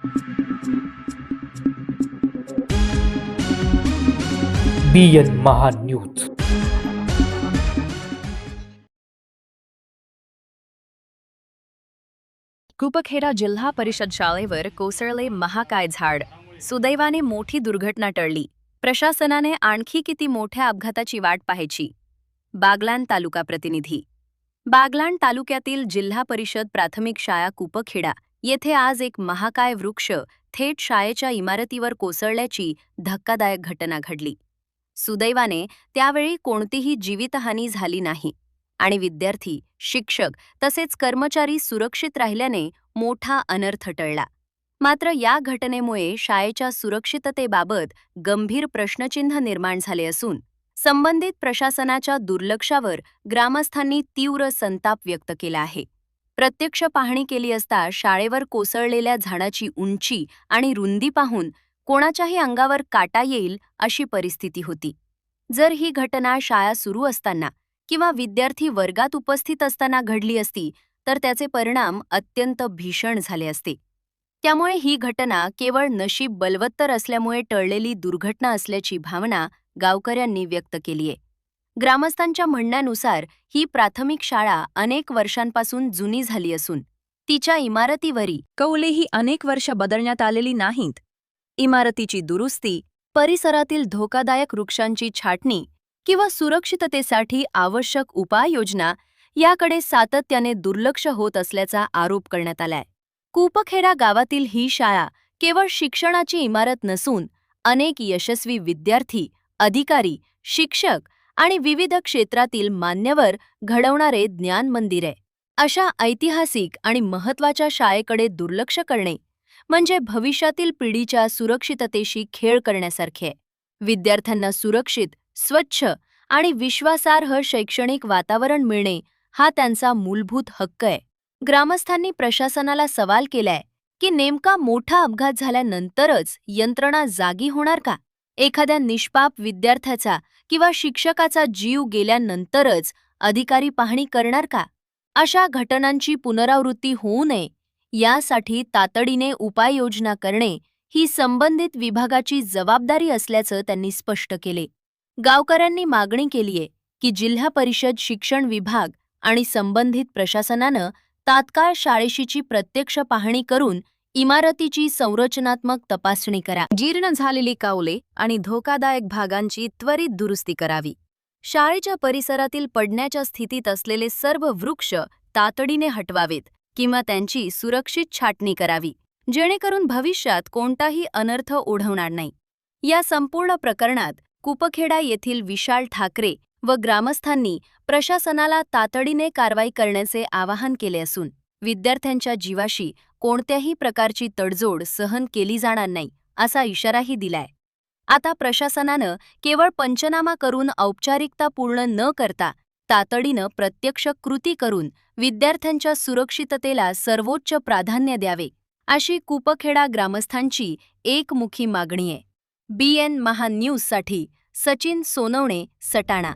BN महान news. Kupkheda जिल्हा परिषद शाळेवर कोसळले महाकाय झाड. सुदैवाने मोठी दुर्घटना टळली. प्रशासनाने आणखी किती मोठ्या अपघाताची वाट पाहायची? बागलाण तालुका प्रतिनिधी. बागलाण तालुक्यातील जिल्हा परिषद प्राथमिक शाळा कुपखेडा येथे आज एक महाकाय वृक्ष थेट शाळेच्या इमारतीवर कोसळल्याची धक्कादायक घटना घडली. सुदैवाने त्यावेळी कोणतीही जीवितहानी झाली नाही आणि विद्यार्थी, शिक्षक तसेच कर्मचारी सुरक्षित राहिल्याने मोठा अनर्थ टळला. मात्र या घटनेमुळे शाळेच्या सुरक्षिततेबाबत गंभीर प्रश्नचिन्ह निर्माण झाले असून संबंधित प्रशासनाच्या दुर्लक्षावर ग्रामस्थांनी तीव्र संताप व्यक्त केला आहे. प्रत्यक्ष पाहणी केली असता शाळेवर कोसळलेल्या झाडाची उंची आणि रुंदी पाहून कोणाच्याही अंगावर काटा येईल अशी परिस्थिती होती. जर ही घटना शाळा सुरू असताना किंवा विद्यार्थी वर्गात उपस्थित असताना घडली असती तर त्याचे परिणाम अत्यंत भीषण झाले असते. त्यामुळे ही घटना केवळ नशीब बलवत्तर असल्यामुळे टळलेली दुर्घटना असल्याची भावना गावकऱ्यांनी व्यक्त केलीये. ग्रामस्थांच्या म्हणण्यानुसार ही प्राथमिक शाळा अनेक वर्षांपासून जुनी झाली असून तिच्या इमारतीवरी कौलेही अनेक वर्ष बदलण्यात आलेली नाहीत. इमारतीची दुरुस्ती, परिसरातील धोकादायक वृक्षांची छाटणी किंवा सुरक्षिततेसाठी आवश्यक उपाययोजना याकडे सातत्याने दुर्लक्ष होत असल्याचा आरोप करण्यात आलाय. कुपखेडा गावातील ही शाळा केवळ शिक्षणाची इमारत नसून अनेक यशस्वी विद्यार्थी, अधिकारी, शिक्षक आणि विविध क्षेत्रातील मान्यवर घडवणारे ज्ञान मंदिर आहे. अशा ऐतिहासिक आणि महत्त्वाच्या शाळेकडे दुर्लक्ष करणे म्हणजे भविष्यातील पिढीच्या सुरक्षिततेशी खेळ करण्यासारखे आहे. विद्यार्थ्यांना सुरक्षित, स्वच्छ आणि विश्वासार्ह शैक्षणिक वातावरण मिळणे हा त्यांचा मूलभूत हक्क आहे. ग्रामस्थांनी प्रशासनाला सवाल केलाय की नेमका मोठा अपघात झाल्यानंतरच यंत्रणा जागी होणार का? एखाद्या निष्पाप विद्यार्थ्याचा किंवा शिक्षकाचा जीव गेल्यानंतरच अधिकारी पाहणी करणार का? अशा घटनांची पुनरावृत्ती होऊ नये यासाठी तातडीने उपाययोजना करणे ही संबंधित विभागाची जबाबदारी असल्याचं त्यांनी स्पष्ट केले. गावकऱ्यांनी मागणी केलीये की जिल्हा परिषद शिक्षण विभाग आणि संबंधित प्रशासनानं तात्काळ शाळेशीची प्रत्यक्ष पाहणी करून इमारतीची संरचनात्मक तपासणी करा. जीर्ण झालेली कावले आणि धोकादायक भागांची त्वरित दुरुस्ती करावी. शाळेच्या परिसरातील पडण्याच्या स्थितीत असलेले सर्व वृक्ष तातडीने हटवावेत किंवा त्यांची सुरक्षित छाटणी करावी, जेणेकरून भविष्यात कोणताही अनर्थ ओढवणार नाही. या संपूर्ण प्रकरणात कुपखेडा येथील विशाल ठाकरे व ग्रामस्थांनी प्रशासनाला तातडीने कारवाई करण्याचे आवाहन केले असून विद्यार्थ्यांच्या जीवाशी कोणत्याही प्रकारची तडजोड सहन केली जाणार नाही असा इशाराही दिलाय. आता प्रशासनानं केवळ पंचनामा करून औपचारिकता पूर्ण न करता तातडीनं प्रत्यक्ष कृती करून विद्यार्थ्यांच्या सुरक्षिततेला सर्वोच्च प्राधान्य द्यावे, अशी कुपखेडा ग्रामस्थांची एकमुखी मागणी आहे. BN महान न्यूजसाठी सचिन सोनवणे, सटाणा.